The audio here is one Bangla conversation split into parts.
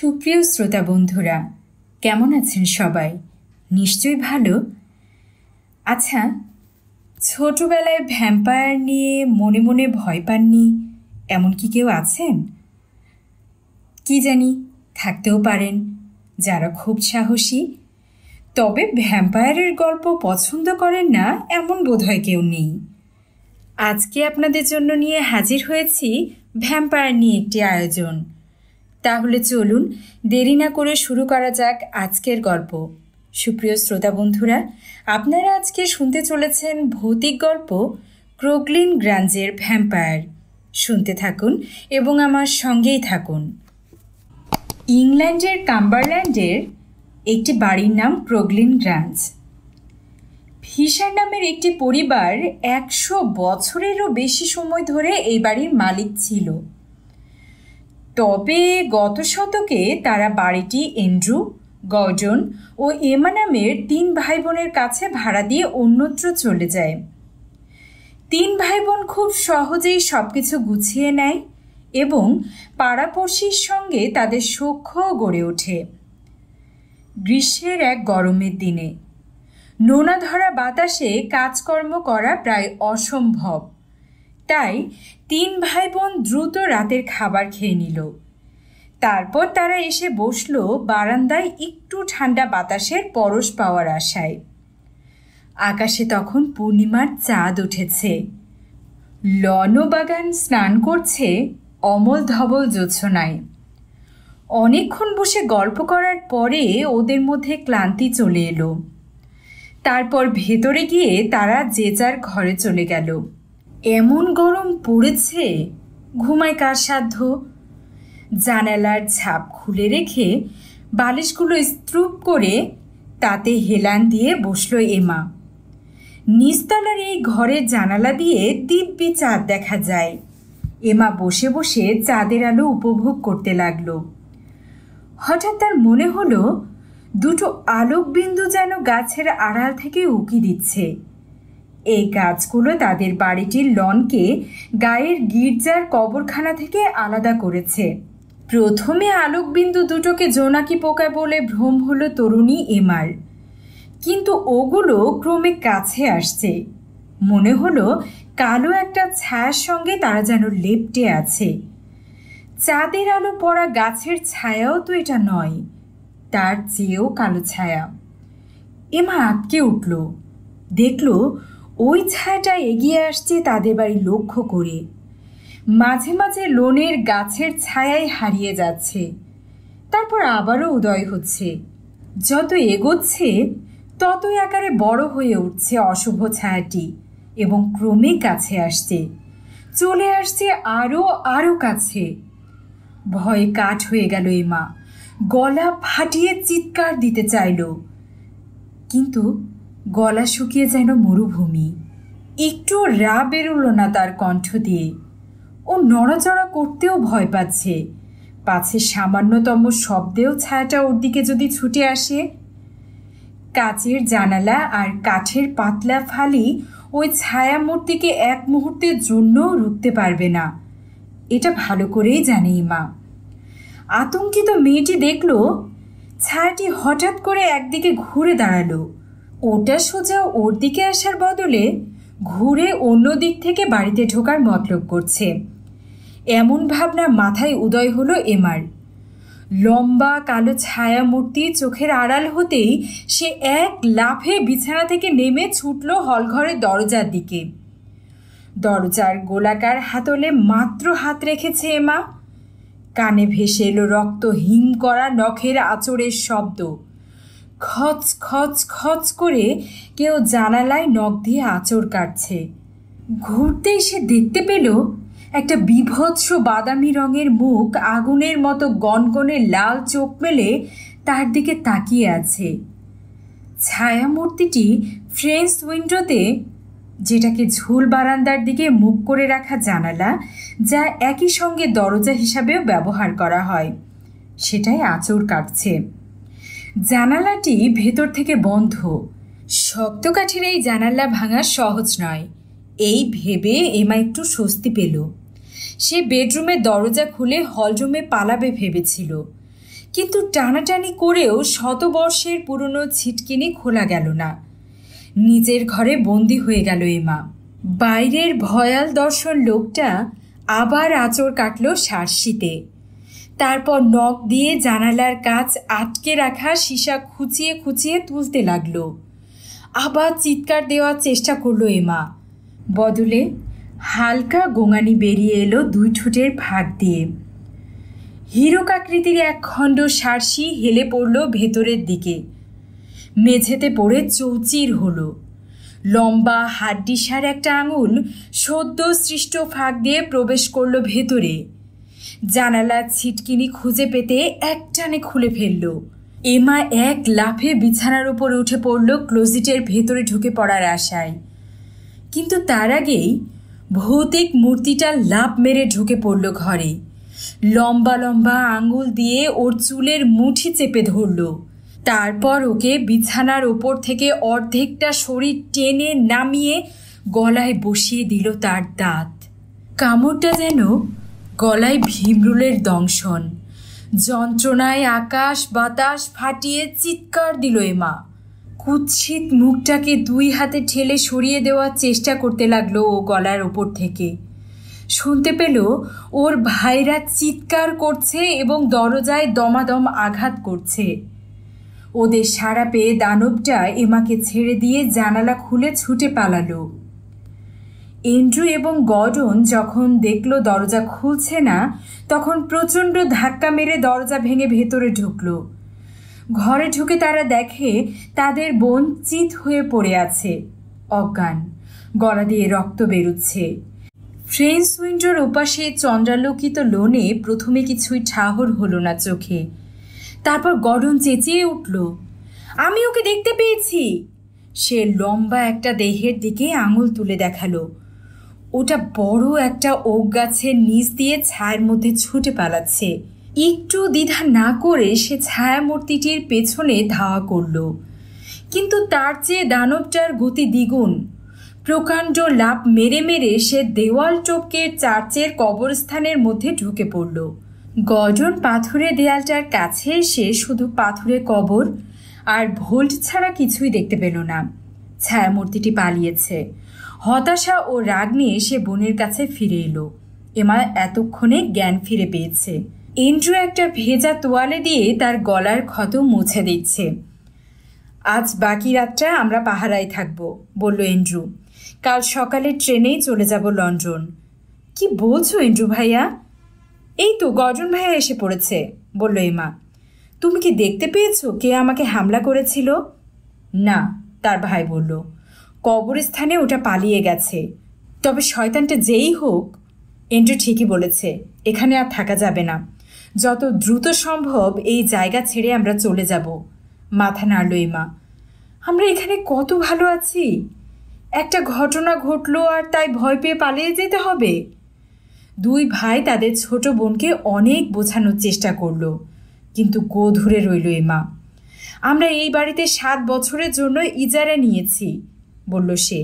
সুপ্রিয় শ্রোতা বন্ধুরা, কেমন আছেন সবাই? নিশ্চয়ই ভালো। আচ্ছা, ছোটবেলায় ভ্যাম্পায়ার নিয়ে মনে মনে ভয় পাননি এমন কি কেউ আছেন? কি জানি, থাকতেও পারেন যারা খুব সাহসী। তবে ভ্যাম্পায়ারের গল্প পছন্দ করেন না এমন বোধহয় কেউ নেই। আজকে আপনাদের জন্য নিয়ে হাজির হয়েছি ভ্যাম্পায়ার নিয়ে একটি আয়োজন। তাহলে চলুন দেরি না করে শুরু করা যাক আজকের গল্প। সুপ্রিয় শ্রোতা বন্ধুরা, আপনারা আজকে শুনতে চলেছেন ভৌতিক গল্প ক্রোগলিন গ্রাঞ্জের ভ্যাম্পায়ার। শুনতে থাকুন এবং আমার সঙ্গেই থাকুন। ইংল্যান্ডের কাম্বারল্যান্ডের একটি বাড়ির নাম ক্রোগলিন গ্রাঞ্জ। ফিশার নামের একটি পরিবার 100 বছরেরও বেশি সময় ধরে এই বাড়ির মালিক ছিল। তবে গত শতকে তারা বাড়িটি অ্যান্ড্রু, গর্ডন ও এমা নামের 3 ভাই বোনের কাছে ভাড়া দিয়ে অন্যত্র চলে যায়। 3 ভাই বোন খুব সহজেই সব কিছু গুছিয়ে নেয় এবং পাড়াপড়শির সঙ্গে তাদের সখ্যও গড়ে ওঠে। গ্রীষ্মের এক গরমের দিনে নোনা ধরা বাতাসে কাজকর্ম করা প্রায় অসম্ভব। তাই 3 ভাই বোন দ্রুত রাতের খাবার খেয়ে নিল। তারপর তারা এসে বসল বারান্দায় একটু ঠান্ডা বাতাসের পরশ পাওয়ার আশায়। আকাশে তখন পূর্ণিমার চাঁদ উঠেছে। লনবাগান স্নান করছে অমল ধবল জ্যোৎস্নায়। অনেকক্ষণ বসে গল্প করার পরে ওদের মধ্যে ক্লান্তি চলে এলো। তারপর ভেতরে গিয়ে তারা যে যার ঘরে চলে গেল। এমন গরম পড়েছে, ঘুমায় কার সাধ্য? জানালার ঝাপ খুলে রেখে বালিশগুলো স্তূপ করে তাতে হেলান দিয়ে বসল এমা। নিচতলার এই ঘরের জানালা দিয়ে দিব্যি চাঁদ দেখা যায়। এমা বসে বসে চাঁদের আলো উপভোগ করতে লাগলো। হঠাৎ তার মনে হলো দুটো আলোক বিন্দু যেন গাছের আড়াল থেকে উকি দিচ্ছে। এই গাছগুলো তাদের বাড়িটির লনকে গায়ের গির্জার কবরখানা থেকে আলাদা করেছে। প্রথমে আলোকবিন্দু দুটোকে জোনাকি পোকা বলে ভ্রম হলো তরুণী এমার, কিন্তু ওগুলো ক্রমে কাছে আসছে। মনে হলো কালো একটা ছায়ার সঙ্গে তারা যেন লেপ্টে আছে। চাঁদের আলো পড়া গাছের ছায়াও তো এটা নয়, তার চেয়েও কালো ছায়া। এমা আটকে উঠল। দেখল ওই ছায়াটা এগিয়ে আসছে তাদের বাড়ি লক্ষ্য করে। মাঝে মাঝে লোনের গাছের ছায়ায় হারিয়ে যাচ্ছে, তারপর আবারও উদয় হচ্ছে। যত এগোচ্ছে ততই আকারে বড় হয়ে উঠছে অশুভ ছায়াটি এবং ক্রমে কাছে আসছে, চলে আসছে আরও আরও কাছে। ভয়ে কাঠ হয়ে গেল এমা। গলা ফাটিয়ে চিৎকার দিতে চাইল, কিন্তু গলা শুকিয়ে যেন মরুভূমি। একটু রা বেরোল না তার কণ্ঠ দিয়ে। ও নড়াচড়া করতেও ভয় পাচ্ছে, পাছে সামান্যতম শব্দেও ছায়াটা ওর দিকে যদি ছুটে আসে। কাচের জানালা আর কাঠের পাতলা ফালি ওই ছায়া মূর্তিকে এক মুহূর্তের জন্যও রুখতে পারবে না, এটা ভালো করেই জানে মা। আতঙ্কিত মেয়েটি দেখল ছায়াটি হঠাৎ করে একদিকে ঘুরে দাঁড়ালো। ওটা সোজা ওর দিকে আসার বদলে ঘুরে অন্য দিক থেকে বাড়িতে ঢোকার মতলব করছে। এমন ভাবনা মাথায় উদয় হলো এমার। লম্বা কালো ছায়া মূর্তি চোখের আড়াল হতেই সে এক লাফে বিছানা থেকে নেমে ছুটল হলঘরের দরজার দিকে। দরজার গোলাকার হাতলে মাত্র হাত রেখেছে এমা। কানে ভেসে এলো রক্ত হিম করা নখের আঁচড়ের শব্দ। খচ খচ খচ করে কেউ জানালায় নখ দিয়ে আঁচড় কাটছে। ঘুরতেই সে দেখতে পেল একটা বিভৎস বাদামি রঙের মুখ আগুনের মতো গনগনে লাল চোখ মেলে তার দিকে তাকিয়ে আছে। ছায়া মূর্তিটি ফ্রেঞ্চ উইন্ডোতে, যেটাকে ঝুল বারান্দার দিকে মুখ করে রাখা জানালা, যা একই সঙ্গে দরজা হিসাবেও ব্যবহার করা হয়, সেটাই আঁচড় কাটছে। জানালাটি ভেতর থেকে বন্ধ। শক্ত কাঠের এই জানালা ভাঙা সহজ নয়, এই ভেবে এমা একটু স্বস্তি পেল। সে বেডরুমের দরজা খুলে হলরুমে পালাবে ভেবেছিল, কিন্তু টানাটানি করেও শতবর্ষের পুরনো ছিটকিনি খোলা গেল না। নিজের ঘরে বন্দি হয়ে গেল এমা। বাইরের ভয়াল দর্শন লোকটা আবার আঁচড় কাটল সার্সিতে। তারপর নখ দিয়ে জানালার কাচ আটকে রাখা সীসা খুঁচিয়ে খুঁচিয়ে তুলতে লাগলো। আবার চিৎকার দেওয়ার চেষ্টা করলো এমা। বদলে হালকা গোঙানি বেরিয়ে এলো দুই ঠোঁটের ফাঁক দিয়ে। হীরকাকৃতির এক খণ্ড সার্সি হেলে পড়ল ভেতরের দিকে। মেঝেতে পড়ে চৌচির হলো। লম্বা হাড্ডিসার একটা আঙুল সদ্য সৃষ্ট ফাঁক দিয়ে প্রবেশ করল ভেতরে। জানালার ছিটকিনি খুঁজে পেতে একটানে খুলে ফেলল। এমা এক লাফে বিছানার উপর উঠে পড়ল ক্লোজেটের ভেতরে ঢুকে পড়ার আশায়। কিন্তু তার আগেই ভৌতিক মূর্তিটা লাফ মেরে ঢুকে পড়ল ঘরে। লম্বা লম্বা আঙুল দিয়ে ওর চুলের মুঠি চেপে ধরল। তারপর ওকে বিছানার ওপর থেকে অর্ধেকটা শরীর টেনে নামিয়ে গলায় বসিয়ে দিল তার দাঁত। কামড়টা যেন গলায় ভীমরুলের দংশন। যন্ত্রণায় আকাশ বাতাস ফাটিয়ে চিৎকার দিল এমা। কুৎসিত মুখটাকে দুই হাতে ঠেলে সরিয়ে দেওয়ার চেষ্টা করতে লাগলো ও গলার ওপর থেকে। শুনতে পেল ওর ভাইরা চিৎকার করছে এবং দরজায় দমাদম আঘাত করছে। ওদের সাড়া পেয়ে দানবটা এমাকে ছেড়ে দিয়ে জানালা খুলে ছুটে পালালো। এন্ড্রু এবং গর্ডন যখন দেখল দরজা খুলছে না, তখন প্রচণ্ড ধাক্কা মেরে দরজা ভেঙে ভেতরে ঢুকল। ঘরে ঢুকে তারা দেখে তাদের বোন চিত হয়ে পড়ে আছে, অজ্ঞান, গলা দিয়ে রক্ত বেরুচ্ছে। ফ্রেঞ্চ উইন্ডোর ওপাশে চন্দ্রালোকিত লোনে প্রথমে কিছুই ঠাহর হলো না চোখে। তারপর গর্ডন চেঁচিয়ে উঠল, আমি ওকে দেখতে পেয়েছি। সে লম্বা একটা দেহের দিকে আঙুল তুলে দেখালো। ওটা বড় একটা ওক গাছের নিচ দিয়ে ছায়ার মধ্যে ছুটে পালাচ্ছে। একটু দ্বিধা না করে সে ছায়ামূর্তিটির পেছনে ধাওয়া করল। কিন্তু তার চেয়ে দানবটার গতি দ্বিগুণ। প্রকাণ্ড লাফ মেরে মেরে সে দেওয়াল টপকে চার্চের কবরস্থানের মধ্যে ঢুকে পড়ল। গর্ডন পাথুরে দেয়ালটার কাছে এসে শুধু পাথুরে কবর আর ভোল্ট ছাড়া কিছুই দেখতে পেল না। ছায়ামূর্তিটি পালিয়েছে। হতাশা ও রাগ নিয়ে সে বোনের কাছে ফিরে এলো। এমা এতক্ষণে জ্ঞান ফিরে পেয়েছে। এন্ড্রু একটা ভেজা তোয়ালে দিয়ে তার গলার ক্ষত মুছে দিচ্ছে। আজ বাকি রাতটা আমরা পাহারায় থাকবো, বলল এন্ড্রু। কাল সকালে ট্রেনেই চলে যাব লন্ডন। কি বলছো এন্ড্রু ভাইয়া? এই তো গর্ডন ভাইয়া এসে পড়েছে, বলল এমা। তুমি কি দেখতে পেয়েছো কে আমাকে হামলা করেছিল? না, তার ভাই বলল। কবরস্থানে ওটা পালিয়ে গেছে। তবে শয়তানটা যেই হোক, এন্ড্রু ঠিকই বলেছে, এখানে আর থাকা যাবে না। যত দ্রুত সম্ভব এই জায়গা ছেড়ে আমরা চলে যাব। মাথা নাড়ল এমা। আমরা এখানে কত ভালো আছি। একটা ঘটনা ঘটলো আর তাই ভয় পেয়ে পালিয়ে যেতে হবে? দুই ভাই তাদের ছোট বোনকে অনেক বোঝানোর চেষ্টা করল, কিন্তু গো ধরে রইল এমা। আমরা এই বাড়িতে 7 বছরের জন্য ইজারা নিয়েছি, বলল সে।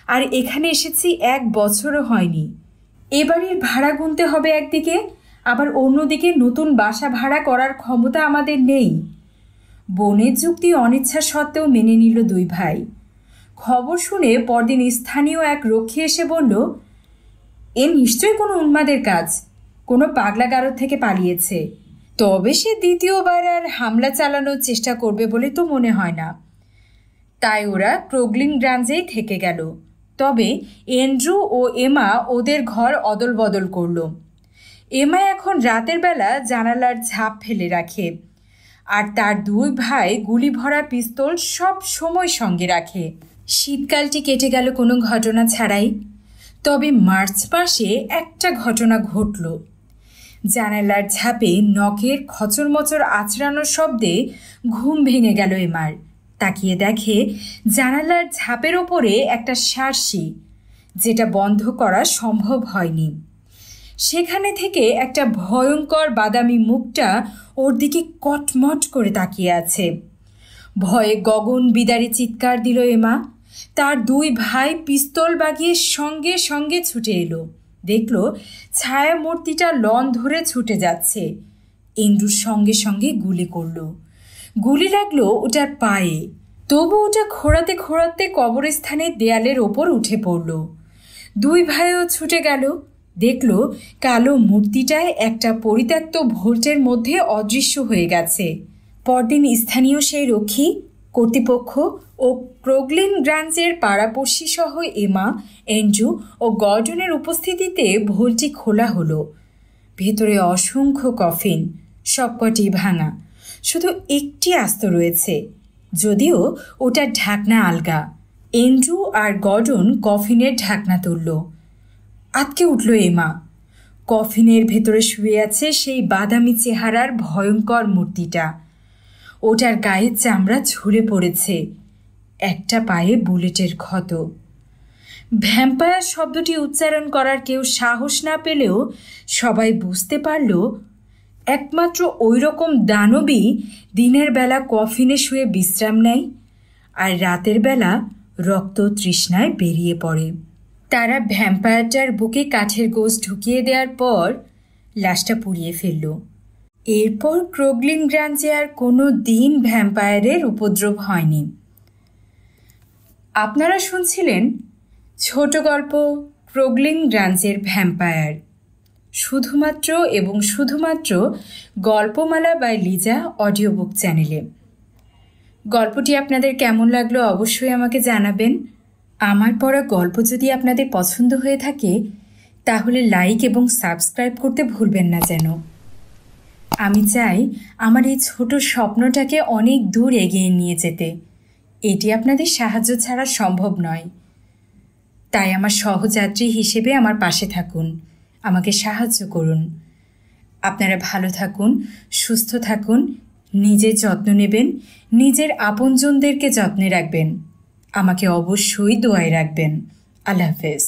আর এখানে এসেছি 1 বছরও হয়নি। এ বাড়ির ভাড়া গুনতে হবে একদিকে, আবার অন্যদিকে নতুন বাসা ভাড়া করার ক্ষমতা আমাদের নেই। বোনের যুক্তি অনিচ্ছা সত্ত্বেও মেনে নিল দুই ভাই। খবর শুনে পরদিন স্থানীয় এক রক্ষী এসে বলল, এ নিশ্চয়ই কোনো উন্মাদের কাজ, কোনো পাগলাগারদ থেকে পালিয়েছে। তবে সে দ্বিতীয়বার আর হামলা চালানোর চেষ্টা করবে বলে তো মনে হয় না। তাই ওরা ক্রোগলিং গ্রাঞ্জেই থেকে গেল। তবে এন্ড্রু ও এমা ওদের ঘর অদল বদল করল। এমা এখন রাতের বেলা জানালার ঝাঁপ ফেলে রাখে, আর তার দুই ভাই গুলি ভরা পিস্তল সব সময় সঙ্গে রাখে। শীতকালটি কেটে গেল কোনো ঘটনা ছাড়াই। তবে মার্চ মাসে একটা ঘটনা ঘটল। জানালার ঝাঁপে নখের খচরমচর আঁচড়ানোর শব্দে ঘুম ভেঙে গেল এমার। তাকিয়ে দেখে জানালার ঝাঁপের ওপরে একটা সার্সি, যেটা বন্ধ করা সম্ভব হয়নি। সেখানে থেকে একটা ভয়ঙ্কর বাদামি মুখটা ওর দিকে কটমট করে তাকিয়ে আছে। ভয়ে গগন বিদারী চিৎকার দিল এমা। তার দুই ভাই পিস্তল বাগিয়ে সঙ্গে সঙ্গে ছুটে এলো। দেখল ছায়ামূর্তিটা লন ধরে ছুটে যাচ্ছে। এন্ড্রুর সঙ্গে সঙ্গে গুলি করল। গুলি লাগলো ওটার পায়ে, তবু ওটা খোঁড়াতে খোঁড়াতে কবরস্থানের দেয়ালের ওপর উঠে পড়ল। দুই ভাইও ছুটে গেল, দেখল কালো মূর্তিটায় একটা পরিত্যক্ত ভোল্টের মধ্যে অদৃশ্য হয়ে গেছে। পরদিন স্থানীয় সেই রক্ষী, কর্তৃপক্ষ ও ক্রোগলিন গ্রাঞ্জের পাড়াপড়শি সহ এমা, এন্ড্রু ও গর্ডনের উপস্থিতিতে ভোল্টটি খোলা হলো। ভেতরে অসংখ্য কফিন, সবকটি ভাঙা, শুধু একটি আস্ত রয়েছে, যদিও ওটার ঢাকনা আলগা। এন্ড্রু আর গর্ডন কফিনের ঢাকনা তুলল। আটকে উঠল এমা। কফিনের ভেতরে শুয়ে আছে সেই বাদামি চেহারার ভয়ঙ্কর মূর্তিটা। ওটার গায়ের চামড়া ঝরে পড়েছে, একটা পায়ে বুলেটের ক্ষত। ভ্যাম্পায়ার শব্দটি উচ্চারণ করার কেউ সাহস না পেলেও সবাই বুঝতে পারল একমাত্র ওই রকম দানবই দিনের বেলা কফিনে শুয়ে বিশ্রাম নেয় আর রাতের বেলা রক্ত তৃষ্ণায় বেরিয়ে পড়ে। তারা ভ্যাম্পায়ারটার বুকে কাঠের গোঁজ ঢুকিয়ে দেওয়ার পর লাশটা পুড়িয়ে ফেলল। এরপর ক্রোগলিন গ্রাঞ্জে আর কোনো দিন ভ্যাম্পায়ারের উপদ্রব হয়নি। আপনারা শুনছিলেন ছোট গল্প ক্রোগলিন গ্রাঞ্জের ভ্যাম্পায়ার, শুধুমাত্র এবং শুধুমাত্র গল্পমালা বাই লিজা অডিও বুক চ্যানেলে। গল্পটি আপনাদের কেমন লাগলো অবশ্যই আমাকে জানাবেন। আমার পড়া গল্প যদি আপনাদের পছন্দ হয়ে থাকে তাহলে লাইক এবং সাবস্ক্রাইব করতে ভুলবেন না যেন। আমি চাই আমার এই ছোট স্বপ্নটাকে অনেক দূর এগিয়ে নিয়ে যেতে। এটি আপনাদের সাহায্য ছাড়া সম্ভব নয়। তাই আমার সহযাত্রী হিসেবে আমার পাশে থাকুন, আমাকে সাহায্য করুন। আপনারা ভালো থাকুন, সুস্থ থাকুন, নিজের যত্ন নেবেন, নিজের আপনজনদেরকে যত্নে রাখবেন। আমাকে অবশ্যই দোয়ায় রাখবেন। আল্লাহ হাফেজ।